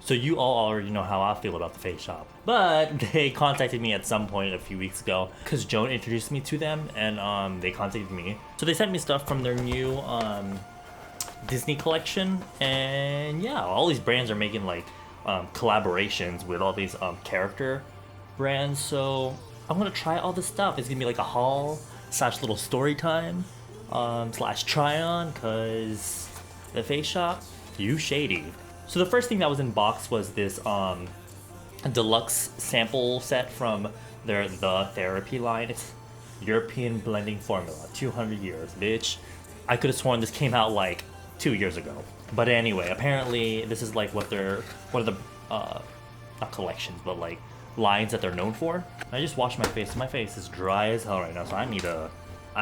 So you all already know how I feel about the face shop, but they contacted me at some point a few weeks ago because Joan introduced me to them, and they contacted me. So they sent me stuff from their new Disney collection, and yeah, all these brands are making like collaborations with all these character brands. So I'm gonna try all this stuff. It's gonna be like a haul slash little story time slash try on, cause the face shop, you shady. So the first thing that was in box was this deluxe sample set from their The Therapy line. It's European blending formula, 200 years, bitch. I could have sworn this came out like 2 years ago. But anyway, apparently this is like one of the not collections, but like lines that they're known for. I just washed my face. My face is dry as hell right now, so I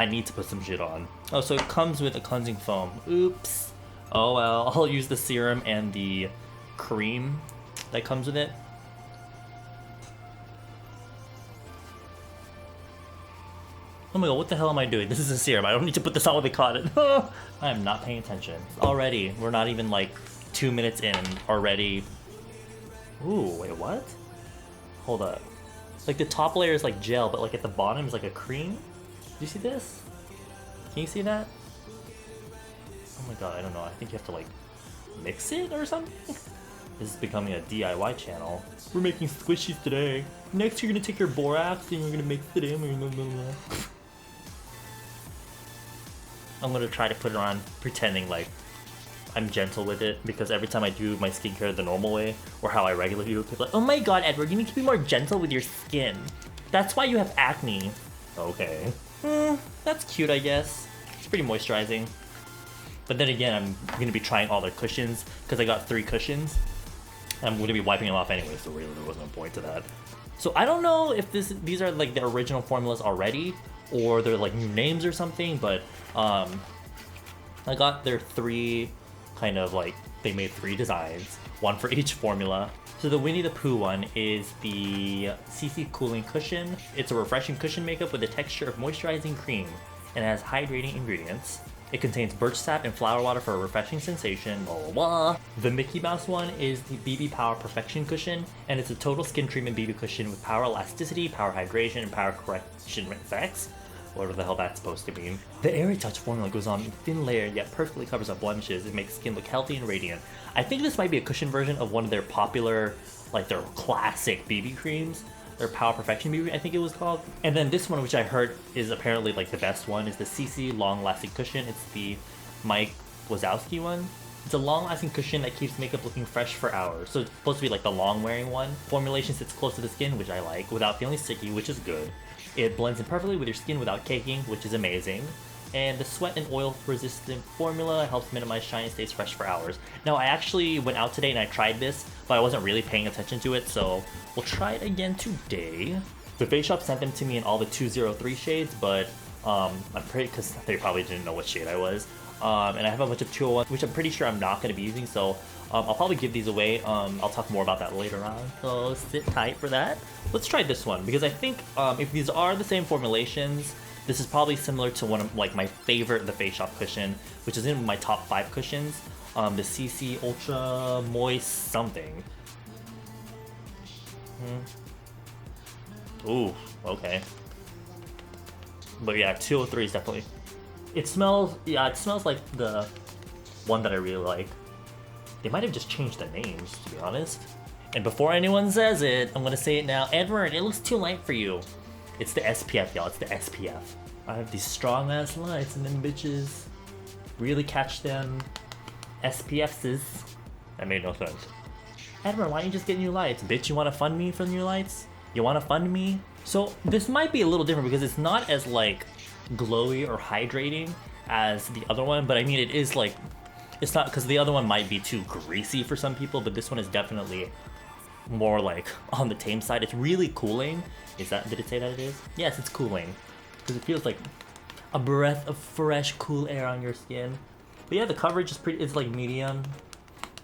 need to put some shit on. Oh, so it comes with a cleansing foam. Oops. Oh well, I'll use the serum and the cream that comes with it. Oh my god, what the hell am I doing? This is a serum. I don't need to put this on with the cotton. I am not paying attention. Already, we're not even like 2 minutes in already. Ooh, wait, what? Hold up. Like the top layer is like gel, but like at the bottom is like a cream. Do you see this? Can you see that? Oh my god, I don't know. I think you have to like mix it or something? This is becoming a DIY channel. We're making squishies today. Next you're gonna take your borax and you're gonna mix it in. I'm gonna try to put it on pretending like I'm gentle with it, because every time I do my skincare the normal way, or how I regularly do, people are like, oh my god, Edward, you need to be more gentle with your skin. That's why you have acne. Okay. That's cute, I guess. It's pretty moisturizing. But then again, I'm going to be trying all their cushions, because I got 3 cushions. I'm going to be wiping them off anyway, so really there wasn't a point to that. So I don't know if these are like the original formulas already, or they're like new names or something, but I got their 3 kind of like, they made 3 designs, 1 for each formula. So the Winnie the Pooh one is the CC Cooling Cushion. It's a refreshing cushion makeup with the texture of moisturizing cream, and it has hydrating ingredients. It contains birch sap and flower water for a refreshing sensation, blah blah blah. The Mickey Mouse one is the BB Power Perfection Cushion, and it's a total skin treatment BB cushion with power elasticity, power hydration, and power correction effects. Whatever the hell that's supposed to mean. The Airy Touch formula goes on a thin layer, yet perfectly covers up blemishes. It makes skin look healthy and radiant. I think this might be a cushion version of one of their popular, like their classic BB creams. Their Power Perfection BB, I think it was called. And then this one, which I heard is apparently like the best one, is the CC Long Lasting Cushion. It's the Mike Wazowski one. It's a long-lasting cushion that keeps makeup looking fresh for hours. So it's supposed to be like the long-wearing one. Formulation sits close to the skin, which I like, without feeling sticky, which is good. It blends in perfectly with your skin without caking, which is amazing. And the sweat and oil resistant formula helps minimize shine and stays fresh for hours. Now I actually went out today and I tried this, but I wasn't really paying attention to it, so we'll try it again today. The Face Shop sent them to me in all the 203 shades, but I'm pretty, because they probably didn't know what shade I was. And I have a bunch of 201, which I'm pretty sure I'm not going to be using, so I'll probably give these away. I'll talk more about that later on, so sit tight for that. Let's try this one, because I think if these are the same formulations, this is probably similar to one of like my favorite, the Face Shop cushion, which is in my top 5 cushions, the CC Ultra Moist something. Ooh, okay. But yeah, 203 is definitely. It smells, yeah, it smells like the one that I really like. They might have just changed the names, to be honest. And before anyone says it, I'm gonna say it now. Edward, it looks too light for you. It's the SPF, y'all. It's the SPF. I have these strong ass lights, and then bitches really catch them SPFs. That made no sense. Edward, why don't you just get new lights? Bitch, you wanna fund me for new lights? You wanna fund me? So this might be a little different because it's not as like glowy or hydrating as the other one, but I mean it is like, it's not, because the other one might be too greasy for some people, but this one is definitely more like on the tame side. It's really cooling. Did it say that it is? Yes, it's cooling, because it feels like a breath of fresh, cool air on your skin. But yeah, the coverage is it's like medium.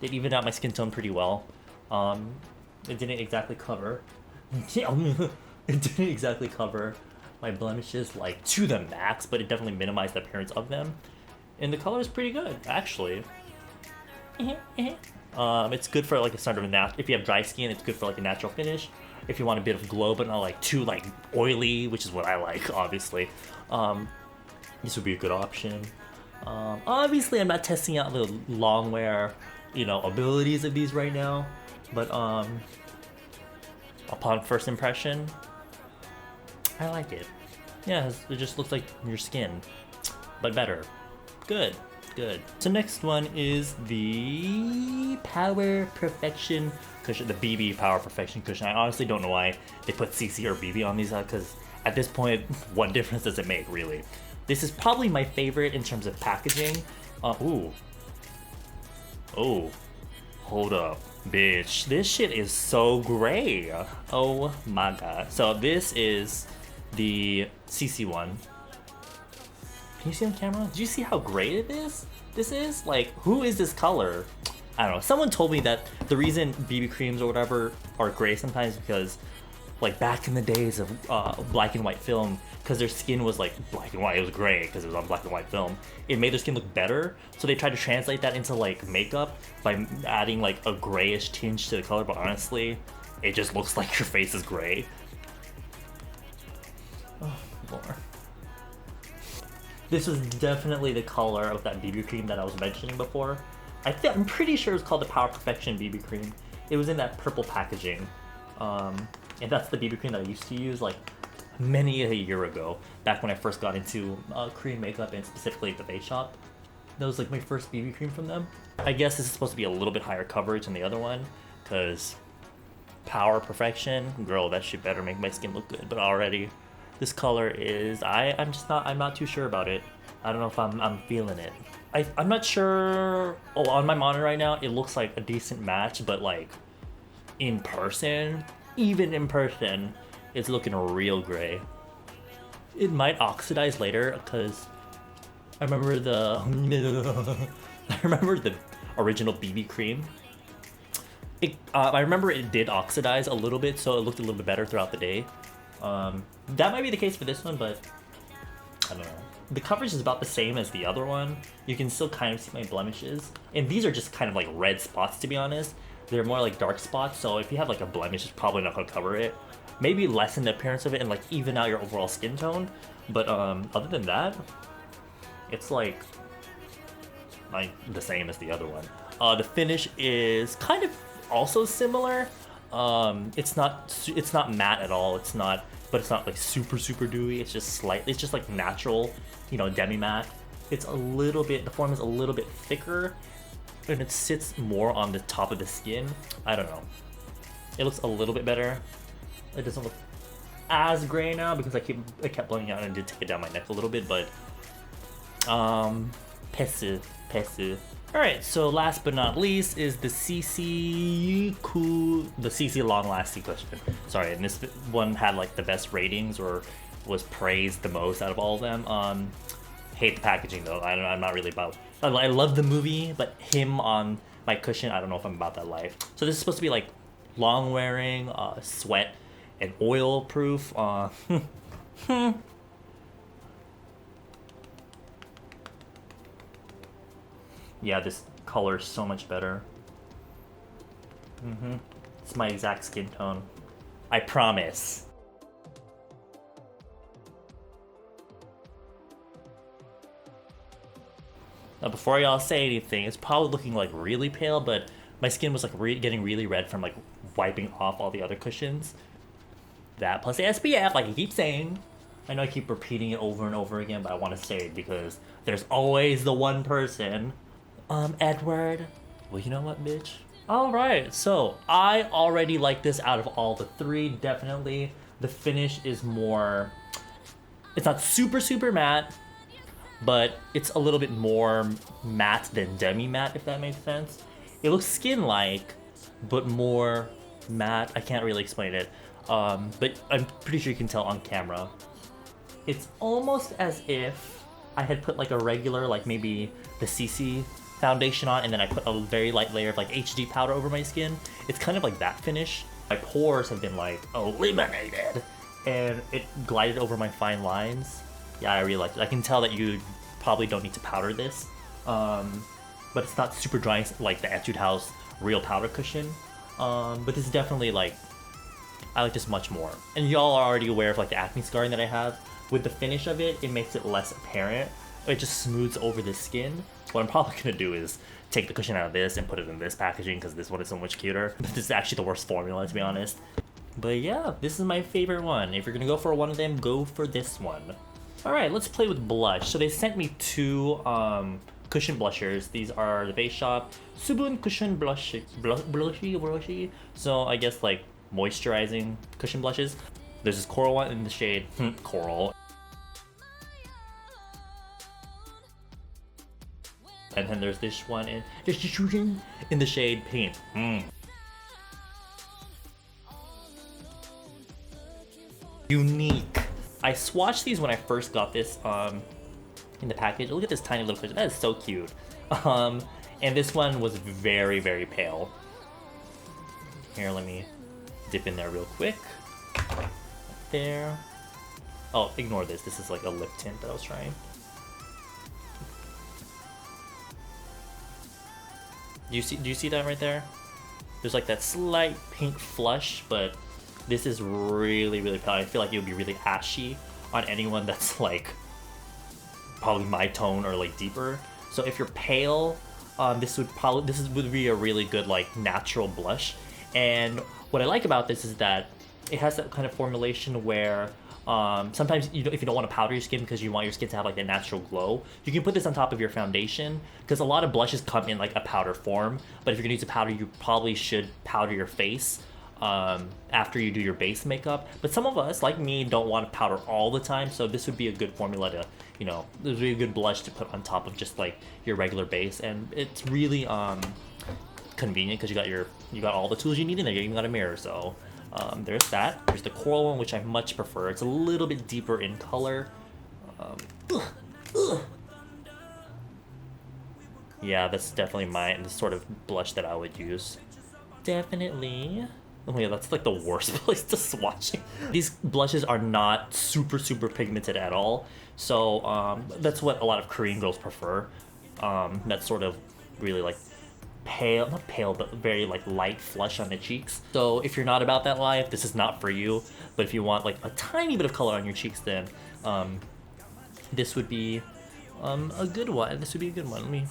It evened out my skin tone pretty well. It didn't exactly cover. It didn't exactly cover my blemishes like to the max, but it definitely minimized the appearance of them. And the color is pretty good, actually. It's good for like a sort of a if you have dry skin, it's good for like a natural finish. If you want a bit of glow but not like too like oily, which is what I like, obviously, this would be a good option. Obviously, I'm not testing out the long wear, abilities of these right now, but upon first impression, I like it. Yeah, it just looks like your skin, but better. Good, good. So next one is the Power Perfection cushion, the BB Power Perfection cushion. I honestly don't know why they put CC or BB on these, because at this point, what difference does it make, really? This is probably my favorite in terms of packaging. Ooh. Oh. Hold up. Bitch. This shit is so gray. Oh my god. So this is the CC one. Can you see on camera? Did you see how gray it is? This is? Like, who is this color? I don't know. Someone told me that the reason BB creams or whatever are gray sometimes because, like, back in the days of black and white film, because their skin was like black and white, it was gray because it was on black and white film, it made their skin look better, so they tried to translate that into like makeup by adding like a grayish tinge to the color, but honestly, it just looks like your face is gray. Oh, Lord. This was definitely the color of that BB cream that I was mentioning before. I'm pretty sure it was called the Power Perfection BB cream. It was in that purple packaging. And that's the BB cream that I used to use like many a year ago, back when I first got into Korean makeup and specifically the Face Shop. That was like my first BB cream from them. I guess this is supposed to be a little bit higher coverage than the other one, because Power Perfection, girl, that shit better make my skin look good. But already, this color is, I'm not too sure about it. I don't know if I'm feeling it. I'm not sure. Oh, on my monitor right now, it looks like a decent match, but like in person, even in person, it's looking real gray. It might oxidize later because I remember the original BB cream. I remember it did oxidize a little bit, so it looked a little bit better throughout the day. That might be the case for this one, but I don't know. The coverage is about the same as the other one. You can still kind of see my blemishes, and these are just kind of like red spots, to be honest. They're more like dark spots, so if you have like a blemish, it's probably not going to cover it. Maybe lessen the appearance of it and like even out your overall skin tone, but other than that, it's like the same as the other one. The finish is kind of also similar. It's not matte at all. But it's not like super dewy. It's just slightly. It's just like natural, demi matte. It's a little bit. The form is a little bit thicker, and it sits more on the top of the skin. I don't know. It looks a little bit better. It doesn't look as gray now because I kept blending out and did take it down my neck a little bit, but passive. All right, so last but not least is the CC long lasting cushion. Sorry, and this one had like the best ratings or was praised the most out of all of them. Hate the packaging though. I'm not really about. I love the movie, but him on my cushion, I don't know if I'm about that life. So this is supposed to be like long wearing, sweat and oil proof. Yeah, this color is so much better. It's my exact skin tone. I promise. Now, before y'all say anything, it's probably looking like really pale, but my skin was like getting really red from like wiping off all the other cushions. That plus the SPF, like I keep saying. I know I keep repeating it over and over again, but I want to say it because there's always the one person. Edward. Well, you know what, bitch? Alright, so I already like this out of all the three, definitely. The finish is more... It's not super matte, but it's a little bit more matte than demi-matte, if that makes sense. It looks skin-like, but more matte. I can't really explain it, but I'm pretty sure you can tell on camera. It's almost as if I had put like a regular, like maybe the CC foundation on, and then I put a very light layer of like HD powder over my skin. It's kind of like that finish. My pores have been like eliminated, and it glided over my fine lines. Yeah, I really liked it. I can tell that you probably don't need to powder this. but it's not super dry like the Etude House Real Powder Cushion. But this is definitely like, I like this much more. And y'all are already aware of like the acne scarring that I have. With the finish of it, it makes it less apparent. It just smooths over the skin. What I'm probably gonna do is take the cushion out of this and put it in this packaging because this one is so much cuter. But this is actually the worst formula, to be honest. But yeah, this is my favorite one. If you're gonna go for one of them, go for this one. Alright, let's play with blush. So they sent me two cushion blushers. These are the Face Shop Subun Cushion Blushy. So I guess like moisturizing cushion blushes. There's this coral one in the shade coral. And then there's this one in the shade pink. Unique. I swatched these when I first got this in the package. Look at this tiny little cushion. That is so cute. And this one was very, very pale. Here, let me dip in there real quick. There. Oh, ignore this. This is like a lip tint that I was trying. Do you see that right there? There's like that slight pink flush, but this is really, really pale. I feel like it would be really ashy on anyone that's like probably my tone or like deeper. So if you're pale, this would be a really good like natural blush. And what I like about this is that it has that kind of formulation where sometimes if you don't want to powder your skin because you want your skin to have like a natural glow, you can put this on top of your foundation, because a lot of blushes come in like a powder form. But if you're gonna use a powder, you probably should powder your face after you do your base makeup. But some of us, like me, don't want to powder all the time, so this would be a good formula to, this would be a good blush to put on top of just like your regular base. And it's really convenient because you got all the tools you need in there. You even got a mirror, so there's that. There's the coral one, which I much prefer. It's a little bit deeper in color. Yeah, that's definitely the sort of blush that I would use. Definitely. Oh yeah, that's like the worst place to swatch. These blushes are not super pigmented at all. So that's what a lot of Korean girls prefer. That sort of really like pale, not pale, but very like light flush on the cheeks. So if you're not about that life, this is not for you. But if you want like a tiny bit of color on your cheeks, then this would be a good one. This would be a good one. Let me.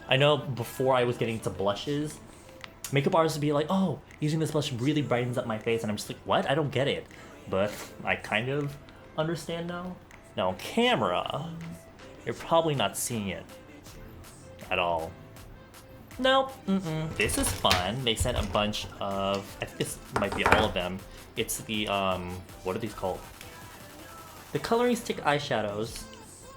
I know before I was getting into blushes, makeup artists would be like, oh, using this blush really brightens up my face, and I'm just like, what? I don't get it. But I kind of understand now. Now on camera, you're probably not seeing it at all. Nope. This is fun. They sent a bunch of, I think this might be all of them. It's the, what are these called? The coloring stick eyeshadows.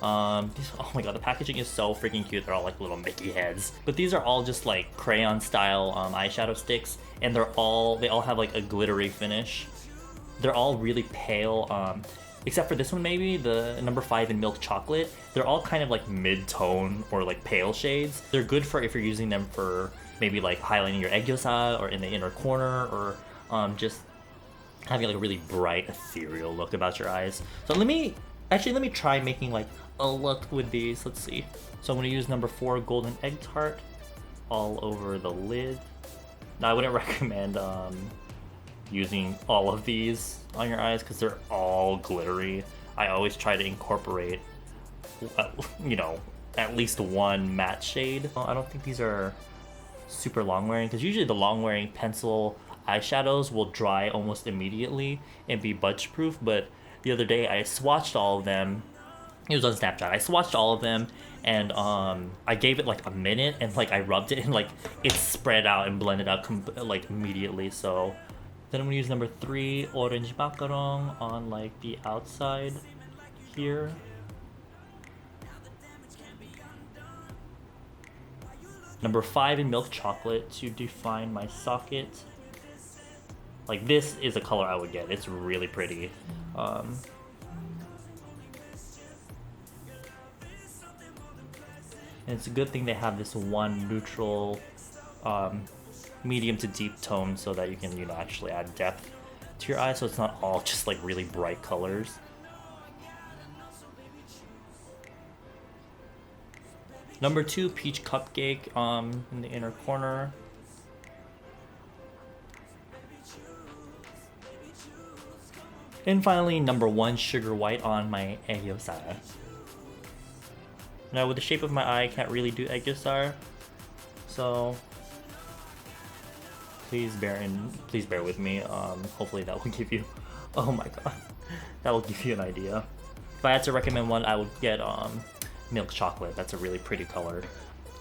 Oh my god, the packaging is so freaking cute. They're all like little Mickey heads. But these are all just like crayon style eyeshadow sticks, and they all have like a glittery finish. They're all really pale, except for this one maybe, the number 5 in Milk Chocolate. They're all kind of like mid-tone or like pale shades. They're good for if you're using them for maybe like highlighting your aegyosa or in the inner corner, or just having like a really bright ethereal look about your eyes. So let me try making like a look with these. Let's see. So I'm going to use number 4 Golden Egg Tart all over the lid. Now I wouldn't recommend using all of these on your eyes because they're all glittery. I always try to incorporate, at least one matte shade. I don't think these are super long wearing, because usually the long wearing pencil eyeshadows will dry almost immediately and be budge proof. But the other day I swatched all of them. It was on Snapchat. I swatched all of them, and I gave it like a minute, and like I rubbed it, and like it spread out and blended out like immediately. So then I'm gonna use number 3 Orange Macaron on like the outside here. Number 5 in Milk Chocolate to define my socket. Like this is a color I would get. It's really pretty. And it's a good thing they have this one neutral, medium to deep tone, so that you can actually add depth to your eyes, so it's not all just like really bright colors. Number 2, peach cupcake in the inner corner. And finally, number 1, sugar white on my Aegyosara. Now with the shape of my eye, I can't really do Aegyosara, so please bear with me. Hopefully that will give you, oh my god, that will give you an idea. If I had to recommend one, I would get milk chocolate. That's a really pretty color.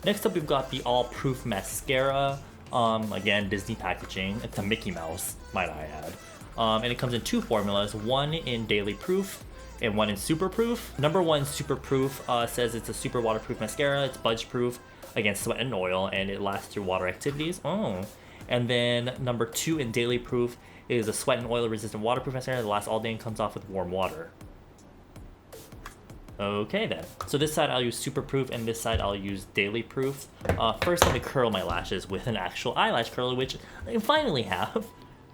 Next up, we've got the All Proof mascara. Again, Disney packaging. It's a Mickey Mouse, might I add. And it comes in 2 formulas, one in Daily Proof and one in Super Proof. Number 1, Super Proof, says it's a super waterproof mascara. It's budge proof against sweat and oil, and it lasts through water activities. Oh. And then number 2 in Daily Proof is a sweat and oil resistant waterproof mascara that lasts all day and comes off with warm water. Okay then. So this side I'll use Super Proof, and this side I'll use Daily Proof. First, let me curl my lashes with an actual eyelash curler, which I finally have.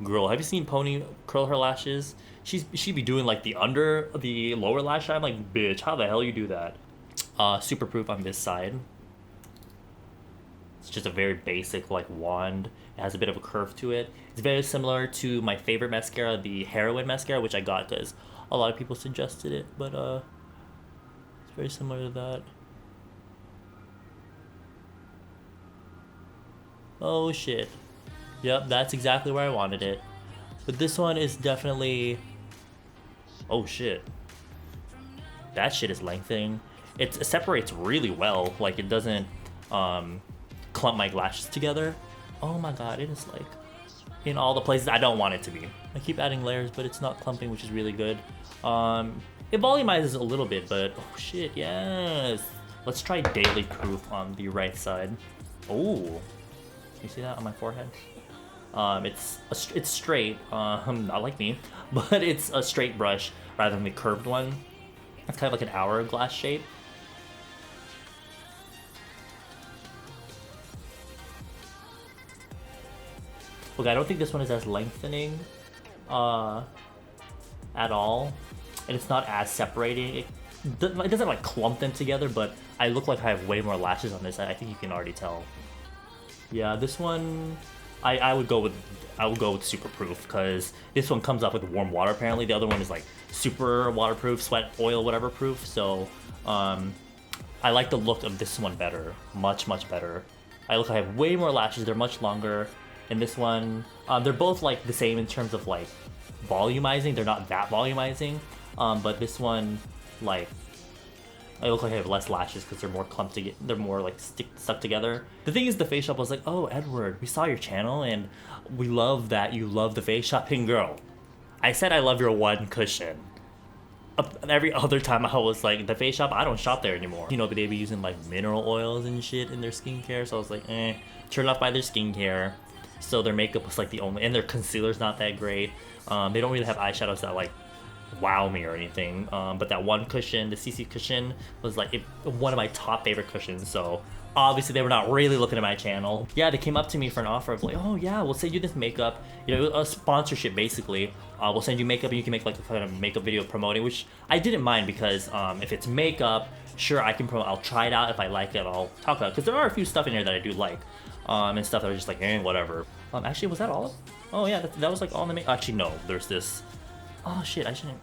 Girl, have you seen Pony curl her lashes? She be doing like the lower lash line. I'm like, bitch, how the hell you do that? Super Proof on this side. It's just a very basic like wand. It has a bit of a curve to it. It's very similar to my favorite mascara, the Heroin mascara, which I got because a lot of people suggested it, but it's very similar to that. Oh shit. Yep, that's exactly where I wanted it. But this one is definitely... Oh shit. That shit is lengthening. It separates really well. Like, it doesn't clump my lashes together. Oh my god, it is like in all the places I don't want it to be. I keep adding layers, but it's not clumping, which is really good. It volumizes a little bit, but oh shit, yes. Let's try Daily Proof on the right side. Oh, you see that on my forehead? It's straight, not like me, but it's a straight brush rather than the curved one. It's kind of like an hourglass shape. Look, I don't think this one is as lengthening at all, and it's not as separating. It doesn't like clump them together, but I look like I have way more lashes on this side. I think you can already tell. Yeah, this one I would go with Super Proof, because this one comes off with warm water apparently. The other one is like super waterproof, sweat, oil, whatever proof. So I like the look of this one better, much better. I have way more lashes. They're much longer. And this one, they're both like the same in terms of like volumizing. They're not that volumizing, but this one, like, I look like I have less lashes because they're more clumped together. They're more like stuck together. The thing is, the face shop was like, oh, Edward, we saw your channel and we love that you love the face shopping. Girl, I said I love your one cushion. Every other time I was like, the face shop, I don't shop there anymore. You know, but they be using like mineral oils and shit in their skincare. So I was like, turned off by their skincare. So their makeup was like the only, and their concealer's not that great. They don't really have eyeshadows that like wow me or anything. But that one cushion, the CC cushion, was like one of my top favorite cushions. So obviously they were not really looking at my channel. Yeah, they came up to me for an offer of like, oh yeah, we'll send you this makeup. You know, a sponsorship basically. We'll send you makeup and you can make like a kind of makeup video promoting, which I didn't mind because if it's makeup, sure I can promote. I'll try it out. If I like it, I'll talk about it. Because there are a few stuff in here that I do like. And stuff that are just like, whatever. Actually, was that all? Oh yeah, that was like all in the actually, no, there's this. Oh shit, I shouldn't.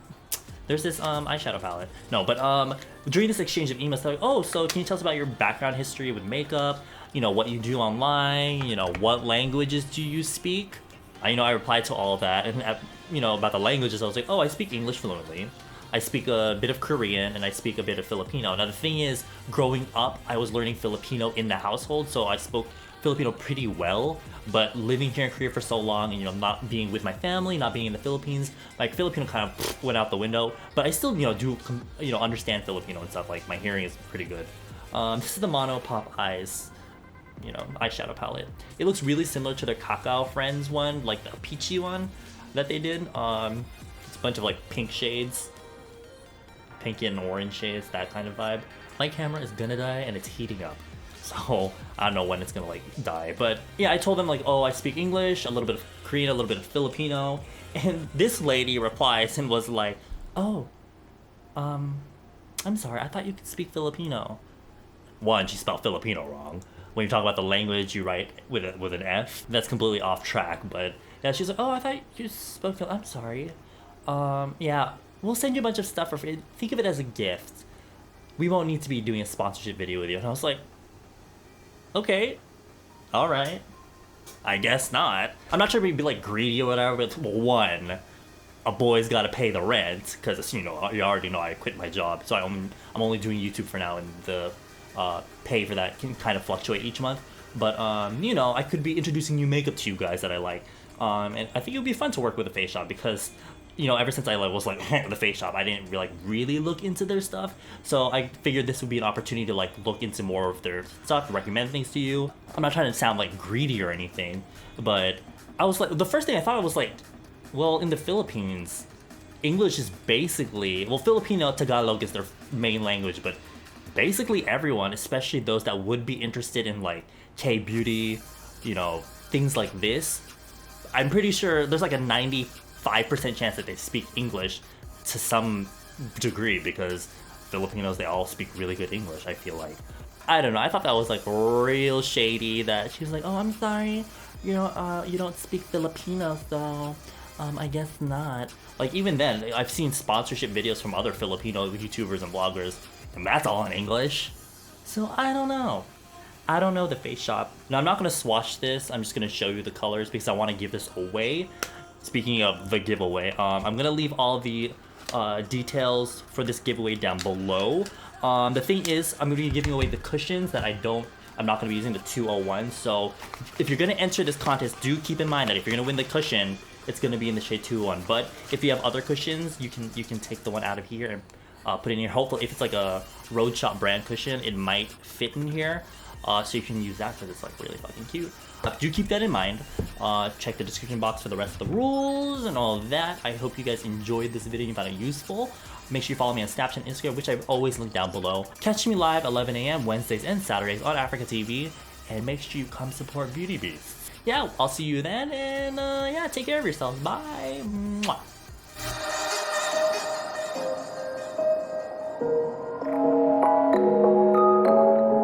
There's this eyeshadow palette. No, but during this exchange of emails, they're like, oh, so can you tell us about your background history with makeup? You know, what you do online. You know, what languages do you speak? I replied to all of that, and about the languages, I was like, oh, I speak English fluently. I speak a bit of Korean, and I speak a bit of Filipino. Now the thing is, growing up, I was learning Filipino in the household, so I spoke Filipino pretty well, but living here in Korea for so long and not being with my family, not being in the Philippines, like Filipino kind of went out the window. But I still do understand Filipino and stuff. Like my hearing is pretty good. This is the Mono Pop Eyes eyeshadow palette. It looks really similar to their Kakao Friends one, like the peachy one that they did. It's a bunch of like pink shades, pink and orange shades, that kind of vibe. My camera is gonna die and it's heating up. So I don't know when it's gonna like die, but yeah, I told them like, oh, I speak English, a little bit of Korean, a little bit of Filipino, and this lady replies and was like, oh, I'm sorry, I thought you could speak Filipino. one, she spelled Filipino wrong. When you talk about the language, you write with an F. That's completely off track. But yeah, she's like, oh, I thought you spoke. I'm sorry. Yeah, we'll send you a bunch of stuff for free. Think of it as a gift. We won't need to be doing a sponsorship video with you. And I was like, okay, all right. I guess not. I'm not sure if we'd be like greedy or whatever, but one, a boy's got to pay the rent because you already know I quit my job, so I'm only doing YouTube for now, and the pay for that can kind of fluctuate each month. But I could be introducing new makeup to you guys that I like, and I think it would be fun to work with a face shop because ever since I was like the face shop, I didn't really look into their stuff. So I figured this would be an opportunity to like look into more of their stuff, recommend things to you. I'm not trying to sound like greedy or anything, but I was like, the first thing I thought was like, well, in the Philippines, English is basically, well, Filipino Tagalog is their main language, but basically everyone, especially those that would be interested in like K-beauty, things like this, I'm pretty sure there's like a 95% chance that they speak English to some degree because Filipinos, they all speak really good English, I feel like. I don't know, I thought that was like real shady that she was like, oh, I'm sorry, you don't speak Filipino, so I guess not. Like, even then, I've seen sponsorship videos from other Filipino YouTubers and bloggers, and that's all in English. So I don't know. I don't know the face shop. Now, I'm not going to swatch this. I'm just going to show you the colors because I want to give this away. Speaking of the giveaway, I'm going to leave all the details for this giveaway down below. The thing is, I'm going to be giving away the cushions that I'm not going to be using the 201. So if you're going to enter this contest, do keep in mind that if you're going to win the cushion, it's going to be in the shade 201. But if you have other cushions, you can take the one out of here and put it in here. Hopefully, if it's like a Road Shop brand cushion, it might fit in here. So you can use that because it's like really fucking cute. Do keep that in mind. Check the description box for the rest of the rules and all of that. I hope you guys enjoyed this video and found it useful. Make sure you follow me on Snapchat and Instagram, which I've always linked down below. Catch me live 11 a.m. Wednesdays and Saturdays on Africa TV. And make sure you come support Beauty Beasts. Yeah, I'll see you then, and yeah, take care of yourselves. Bye. Mwah.